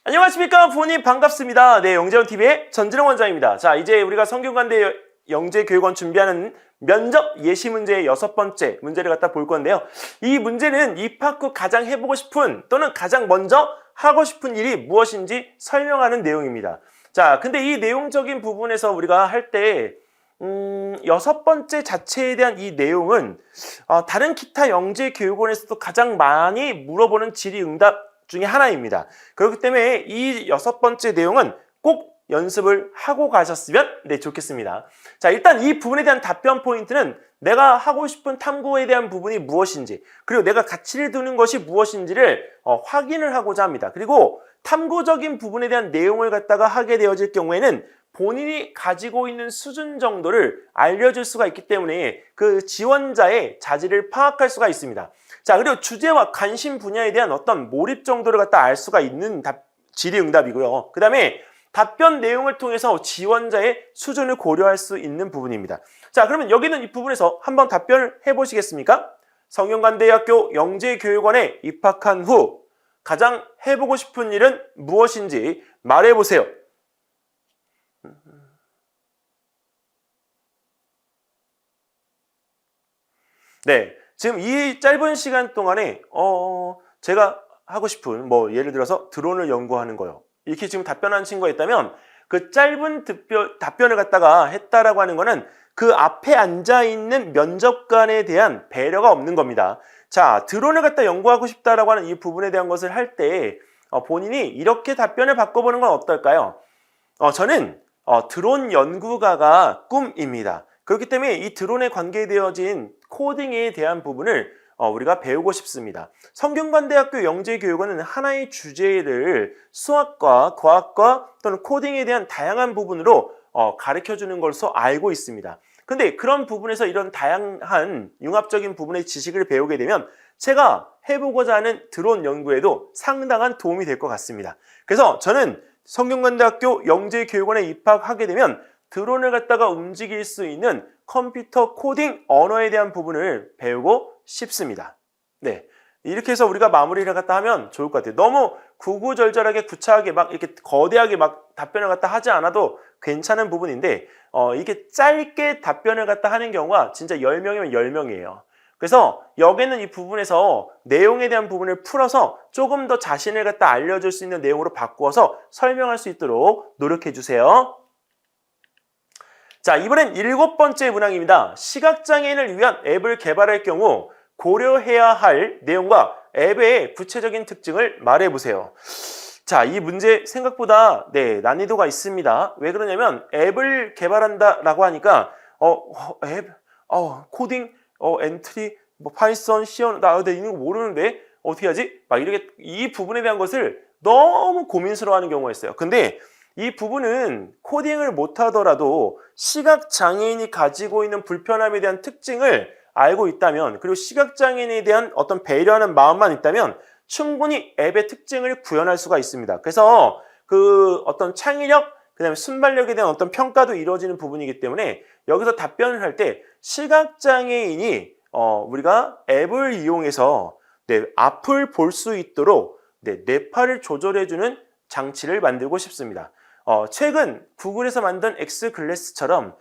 안녕하십니까 부모님 반갑습니다. 네, 영재원TV의 전진영 원장입니다. 자, 이제 우리가 성균관대 영재교육원 준비하는 면접 예시 문제의 6번째 문제를 갖다 볼 건데요. 이 문제는 입학 후 가장 해보고 싶은 또는 가장 먼저 하고 싶은 일이 무엇인지 설명하는 내용입니다. 자, 근데 이 내용적인 부분에서 우리가 할 때 6번째 자체에 대한 이 내용은 다른 기타 영재교육원에서도 가장 많이 물어보는 질의응답 중에 하나입니다. 그렇기 때문에 이 6번째 내용은 꼭 연습을 하고 가셨으면 좋겠습니다. 자, 일단 이 부분에 대한 답변 포인트는 내가 하고 싶은 탐구에 대한 부분이 무엇인지, 그리고 내가 가치를 두는 것이 무엇인지를 확인을 하고자 합니다. 그리고 탐구적인 부분에 대한 내용을 갖다가 하게 되어질 경우에는 본인이 가지고 있는 수준 정도를 알려줄 수가 있기 때문에 그 지원자의 자질을 파악할 수가 있습니다. 자, 그리고 주제와 관심 분야에 대한 어떤 몰입 정도를 갖다 알 수가 있는 질의응답이고요. 그 다음에 답변 내용을 통해서 지원자의 수준을 고려할 수 있는 부분입니다. 자, 그러면 여기는 이 부분에서 한번 답변을 해보시겠습니까? 성균관대학교 영재교육원에 입학한 후 가장 해보고 싶은 일은 무엇인지 말해보세요. 네, 지금 이 짧은 시간 동안에 제가 하고 싶은 예를 들어서 드론을 연구하는 거요. 이렇게 지금 답변한 친구가 있다면 그 짧은 답변을 갖다가 했다라고 하는 거는 그 앞에 앉아있는 면접관에 대한 배려가 없는 겁니다. 자, 드론을 갖다 연구하고 싶다라고 하는 이 부분에 대한 것을 할 때 본인이 이렇게 답변을 바꿔보는 건 어떨까요? 저는 드론 연구가가 꿈입니다. 그렇기 때문에 이 드론에 관계되어진 코딩에 대한 부분을 우리가 배우고 싶습니다. 성균관대학교 영재교육원은 하나의 주제를 수학과 과학과 또는 코딩에 대한 다양한 부분으로 가르쳐주는 것으로 알고 있습니다. 근데 그런 부분에서 이런 다양한 융합적인 부분의 지식을 배우게 되면 제가 해보고자 하는 드론 연구에도 상당한 도움이 될 것 같습니다. 그래서 저는 성균관대학교 영재교육원에 입학하게 되면 드론을 갖다가 움직일 수 있는 컴퓨터 코딩 언어에 대한 부분을 배우고 싶습니다. 네, 이렇게 해서 우리가 마무리를 갖다 하면 좋을 것 같아요. 너무 구구절절하게 구차하게 막 이렇게 거대하게 막 답변을 갖다 하지 않아도 괜찮은 부분인데 이게 짧게 답변을 갖다 하는 경우가 진짜 10명이면 10명이에요. 그래서 여기는 이 부분에서 내용에 대한 부분을 풀어서 조금 더 자신을 갖다 알려줄 수 있는 내용으로 바꾸어서 설명할 수 있도록 노력해 주세요. 자, 이번엔 7번째 문항입니다. 시각장애인을 위한 앱을 개발할 경우 고려해야 할 내용과 앱의 구체적인 특징을 말해보세요. 자, 이 문제 생각보다 난이도가 있습니다. 왜 그러냐면 앱을 개발한다라고 하니까 앱, 코딩, 엔트리, 파이썬, 시언, 나 이런 거 모르는데 어떻게 하지? 막 이렇게 이 부분에 대한 것을 너무 고민스러워하는 경우가 있어요. 근데 이 부분은 코딩을 못하더라도 시각장애인이 가지고 있는 불편함에 대한 특징을 알고 있다면, 그리고 시각장애인에 대한 어떤 배려하는 마음만 있다면 충분히 앱의 특징을 구현할 수가 있습니다. 그래서 그 어떤 창의력, 그 다음에 순발력에 대한 어떤 평가도 이루어지는 부분이기 때문에 여기서 답변을 할 때 시각장애인이 우리가 앱을 이용해서 앞을 볼 수 있도록 뇌파를 조절해주는 장치를 만들고 싶습니다. 최근 구글에서 만든 X글래스처럼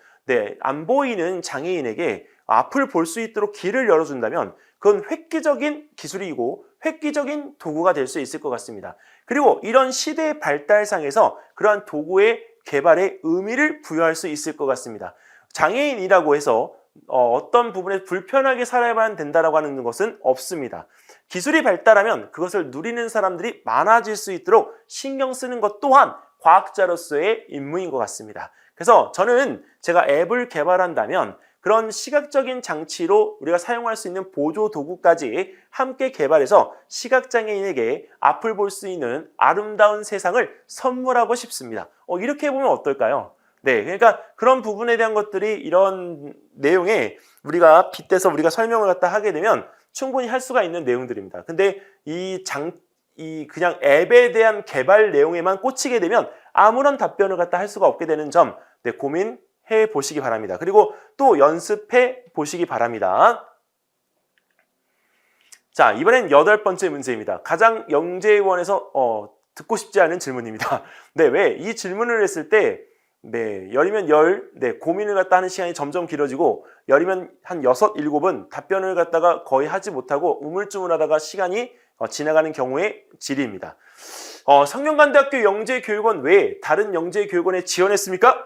안 보이는 장애인에게 앞을 볼 수 있도록 길을 열어준다면 그건 획기적인 기술이고 획기적인 도구가 될 수 있을 것 같습니다. 그리고 이런 시대의 발달상에서 그러한 도구의 개발에 의미를 부여할 수 있을 것 같습니다. 장애인이라고 해서 어떤 부분에 불편하게 살아야만 된다고 하는 것은 없습니다. 기술이 발달하면 그것을 누리는 사람들이 많아질 수 있도록 신경 쓰는 것 또한 과학자로서의 임무인 것 같습니다. 그래서 저는 제가 앱을 개발한다면 그런 시각적인 장치로 우리가 사용할 수 있는 보조 도구까지 함께 개발해서 시각장애인에게 앞을 볼 수 있는 아름다운 세상을 선물하고 싶습니다. 이렇게 해보면 어떨까요? 그러니까 그런 부분에 대한 것들이 이런 내용에 우리가 빗대서 우리가 설명을 갖다 하게 되면 충분히 할 수가 있는 내용들입니다. 근데 그냥 앱에 대한 개발 내용에만 꽂히게 되면 아무런 답변을 갖다 할 수가 없게 되는 점 고민해 보시기 바랍니다. 그리고 또 연습해 보시기 바랍니다. 자, 이번엔 8번째 문제입니다. 가장 영재원에서 듣고 싶지 않은 질문입니다. 네, 왜? 이 질문을 했을 때 네, 열이면 열, 네, 고민을 갖다 하는 시간이 점점 길어지고 열이면 한 6, 7은 답변을 갖다가 거의 하지 못하고 우물쭈물하다가 시간이 지나가는 경우의 질의입니다. 성균관대학교 영재교육원 외에 다른 영재교육원에 지원했습니까?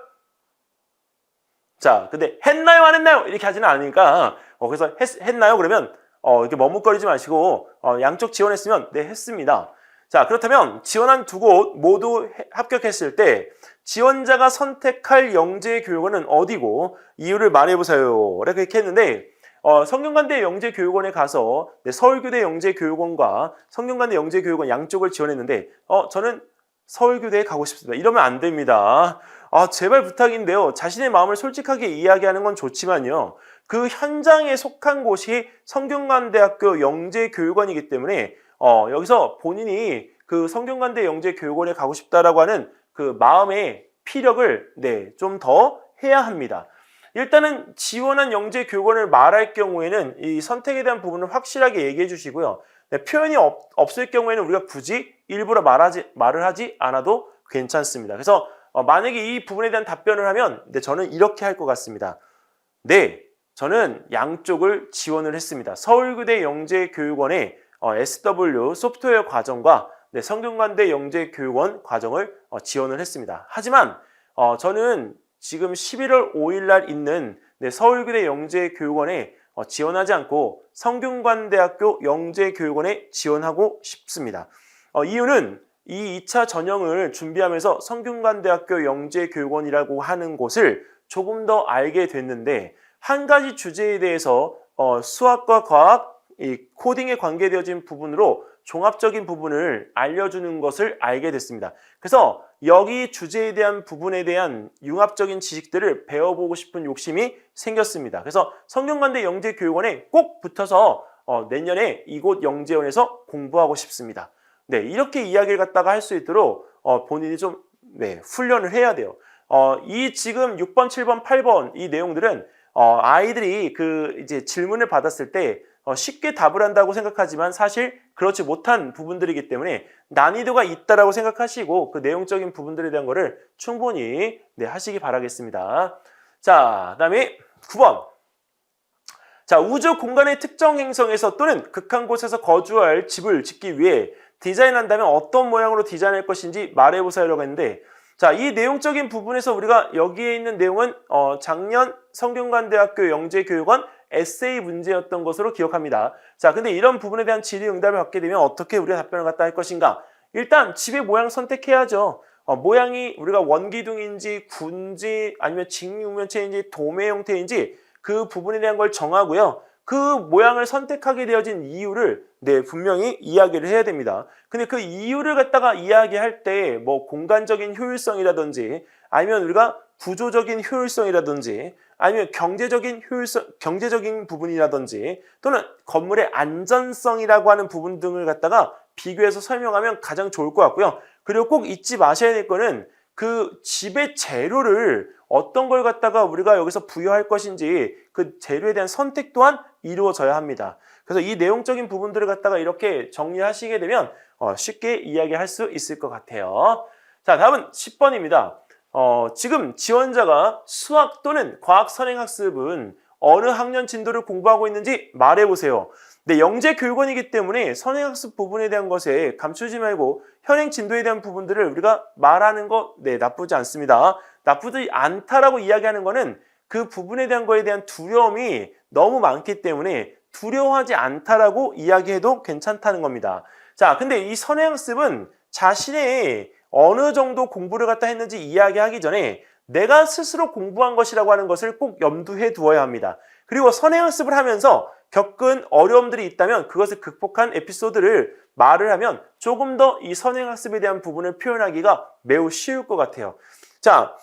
자, 근데 했나요 안 했나요? 이렇게 하지는 않으니까 그래서 했나요? 그러면 이렇게 머뭇거리지 마시고 양쪽 지원했으면 네, 했습니다. 자, 그렇다면 지원한 두 곳 모두 합격했을 때 지원자가 선택할 영재교육원은 어디고 이유를 말해보세요. 이렇게 했는데 성균관대 영재교육원에 가서 네, 서울교대 영재교육원과 성균관대 영재교육원 양쪽을 지원했는데 저는 서울교대에 가고 싶습니다. 이러면 안 됩니다. 제발 부탁인데요. 자신의 마음을 솔직하게 이야기하는 건 좋지만요. 그 현장에 속한 곳이 성균관대학교 영재교육원이기 때문에 여기서 본인이 그 성균관대 영재교육원에 가고 싶다라고 하는 그 마음의 피력을 네, 좀 더 해야 합니다. 일단은 지원한 영재교육원을 말할 경우에는 이 선택에 대한 부분을 확실하게 얘기해 주시고요. 네, 표현이 없을 경우에는 우리가 굳이 일부러 말을 하지 않아도 괜찮습니다. 그래서 만약에 이 부분에 대한 답변을 하면 네, 저는 이렇게 할 것 같습니다. 네, 저는 양쪽을 지원을 했습니다. 서울교대 영재교육원의 SW 소프트웨어 과정과 네, 성균관대 영재교육원 과정을 지원을 했습니다. 하지만 저는 지금 11월 5일 날 있는 네, 서울교대 영재교육원에 지원하지 않고 성균관대학교 영재교육원에 지원하고 싶습니다. 이유는 이 2차 전형을 준비하면서 성균관대학교 영재교육원이라고 하는 곳을 조금 더 알게 됐는데 한 가지 주제에 대해서 수학과 과학, 이 코딩에 관계되어진 부분으로 종합적인 부분을 알려주는 것을 알게 됐습니다. 그래서 여기 주제에 대한 부분에 대한 융합적인 지식들을 배워보고 싶은 욕심이 생겼습니다. 그래서 성균관대 영재교육원에 꼭 붙어서 내년에 이곳 영재원에서 공부하고 싶습니다. 네, 이렇게 이야기를 갖다가 할 수 있도록 본인이 좀 네, 훈련을 해야 돼요. 이 지금 6번, 7번, 8번 이 내용들은 아이들이 그 이제 질문을 받았을 때 쉽게 답을 한다고 생각하지만 사실 그렇지 못한 부분들이기 때문에 난이도가 있다라고 생각하시고 그 내용적인 부분들에 대한 거를 충분히 네, 하시기 바라겠습니다. 자, 그다음에 9번. 자, 우주 공간의 특정 행성에서 또는 극한 곳에서 거주할 집을 짓기 위해 디자인한다면 어떤 모양으로 디자인할 것인지 말해보세요라고 했는데 자, 이 내용적인 부분에서 우리가 여기에 있는 내용은 작년 성균관대학교 영재교육원 에세이 문제였던 것으로 기억합니다. 자, 근데 이런 부분에 대한 질의응답을 받게 되면 어떻게 우리가 답변을 갖다 할 것인가? 일단 집의 모양 선택해야죠. 모양이 우리가 원기둥인지 군지 아니면 직육면체인지 도매 형태인지 그 부분에 대한 걸 정하고요. 그 모양을 선택하게 되어진 이유를 네, 분명히 이야기를 해야 됩니다. 근데 그 이유를 갖다가 이야기할 때 뭐 공간적인 효율성이라든지 아니면 우리가 구조적인 효율성이라든지 아니면 경제적인 부분이라든지 또는 건물의 안전성이라고 하는 부분 등을 갖다가 비교해서 설명하면 가장 좋을 것 같고요. 그리고 꼭 잊지 마셔야 될 거는 그 집의 재료를 어떤 걸 갖다가 우리가 여기서 부여할 것인지 그 재료에 대한 선택 또한 이루어져야 합니다. 그래서 이 내용적인 부분들을 갖다가 이렇게 정리하시게 되면 쉽게 이야기할 수 있을 것 같아요. 자, 다음은 10번입니다. 지금 지원자가 수학 또는 과학 선행학습은 어느 학년 진도를 공부하고 있는지 말해보세요. 네, 영재교육원이기 때문에 선행학습 부분에 대한 것에 감추지 말고 현행 진도에 대한 부분들을 우리가 말하는 거 네, 나쁘지 않습니다. 나쁘지 않다라고 이야기하는 거는 그 부분에 대한 거에 대한 두려움이 너무 많기 때문에 두려워하지 않다라고 이야기해도 괜찮다는 겁니다. 자, 근데 이 선행학습은 자신의 어느 정도 공부를 갖다 했는지 이야기하기 전에 내가 스스로 공부한 것이라고 하는 것을 꼭 염두에 두어야 합니다. 그리고 선행학습을 하면서 겪은 어려움들이 있다면 그것을 극복한 에피소드를 말을 하면 조금 더 이 선행학습에 대한 부분을 표현하기가 매우 쉬울 것 같아요. 자,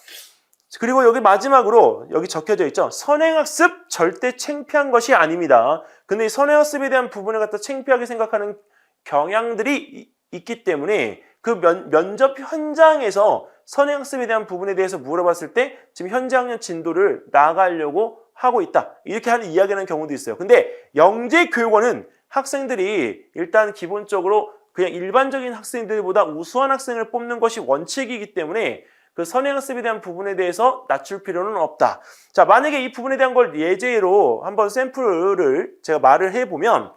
그리고 여기 마지막으로 여기 적혀져 있죠. 선행학습 절대 창피한 것이 아닙니다. 근데 이 선행학습에 대한 부분을 갖다 창피하게 생각하는 경향들이 있기 때문에 그 면접 현장에서 선행학습에 대한 부분에 대해서 물어봤을 때 지금 현재 학년 진도를 나아가려고 하고 있다. 이렇게 하는 이야기하는 경우도 있어요. 근데 영재교육원은 학생들이 일단 기본적으로 그냥 일반적인 학생들보다 우수한 학생을 뽑는 것이 원칙이기 때문에 그 선행학습에 대한 부분에 대해서 낮출 필요는 없다. 자, 만약에 이 부분에 대한 걸 예제로 한번 샘플을 제가 말을 해보면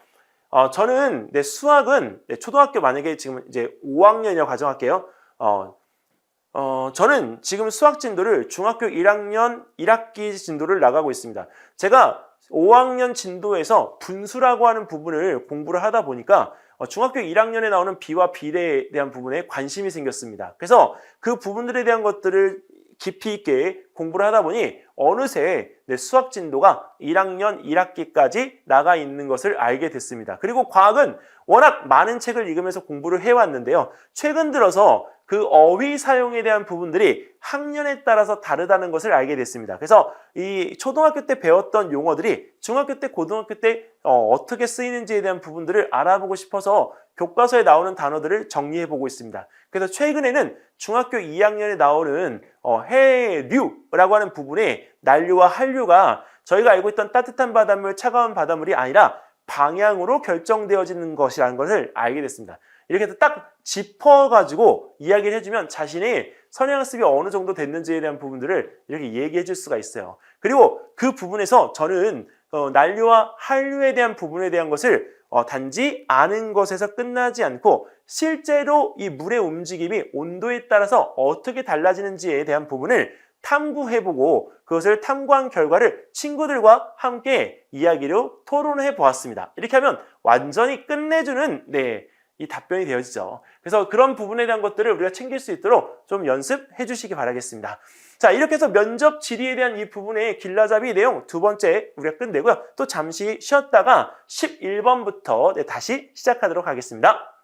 저는 수학은 초등학교 만약에 지금 이제 5학년이라고 가정할게요. 저는 지금 수학 진도를 중학교 1학년 1학기 진도를 나가고 있습니다. 제가 5학년 진도에서 분수라고 하는 부분을 공부를 하다 보니까 중학교 1학년에 나오는 비와 비례에 대한 부분에 관심이 생겼습니다. 그래서 그 부분들에 대한 것들을 깊이 있게 공부를 하다 보니 어느새 수학 진도가 1학년 1학기까지 나가 있는 것을 알게 됐습니다. 그리고 과학은 워낙 많은 책을 읽으면서 공부를 해왔는데요. 최근 들어서 그 어휘 사용에 대한 부분들이 학년에 따라서 다르다는 것을 알게 됐습니다. 그래서 이 초등학교 때 배웠던 용어들이 중학교 때, 고등학교 때 어떻게 쓰이는지에 대한 부분들을 알아보고 싶어서 교과서에 나오는 단어들을 정리해보고 있습니다. 그래서 최근에는 중학교 2학년에 나오는 해류라고 하는 부분에 난류와 한류가 저희가 알고 있던 따뜻한 바닷물, 차가운 바닷물이 아니라 방향으로 결정되어지는 것이라는 것을 알게 됐습니다. 이렇게 해서 딱 짚어가지고 이야기를 해주면 자신의 선행학습이 어느 정도 됐는지에 대한 부분들을 이렇게 얘기해 줄 수가 있어요. 그리고 그 부분에서 저는 난류와 한류에 대한 부분에 대한 것을 단지 아는 것에서 끝나지 않고 실제로 이 물의 움직임이 온도에 따라서 어떻게 달라지는지에 대한 부분을 탐구해보고 그것을 탐구한 결과를 친구들과 함께 이야기로 토론해 보았습니다. 이렇게 하면 완전히 끝내주는 이 답변이 되어지죠. 그래서 그런 부분에 대한 것들을 우리가 챙길 수 있도록 좀 연습해 주시기 바라겠습니다. 자, 이렇게 해서 면접 질의에 대한 이 부분의 길라잡이 내용 두 번째 우리가 끝내고요. 또 잠시 쉬었다가 11번부터 다시 시작하도록 하겠습니다.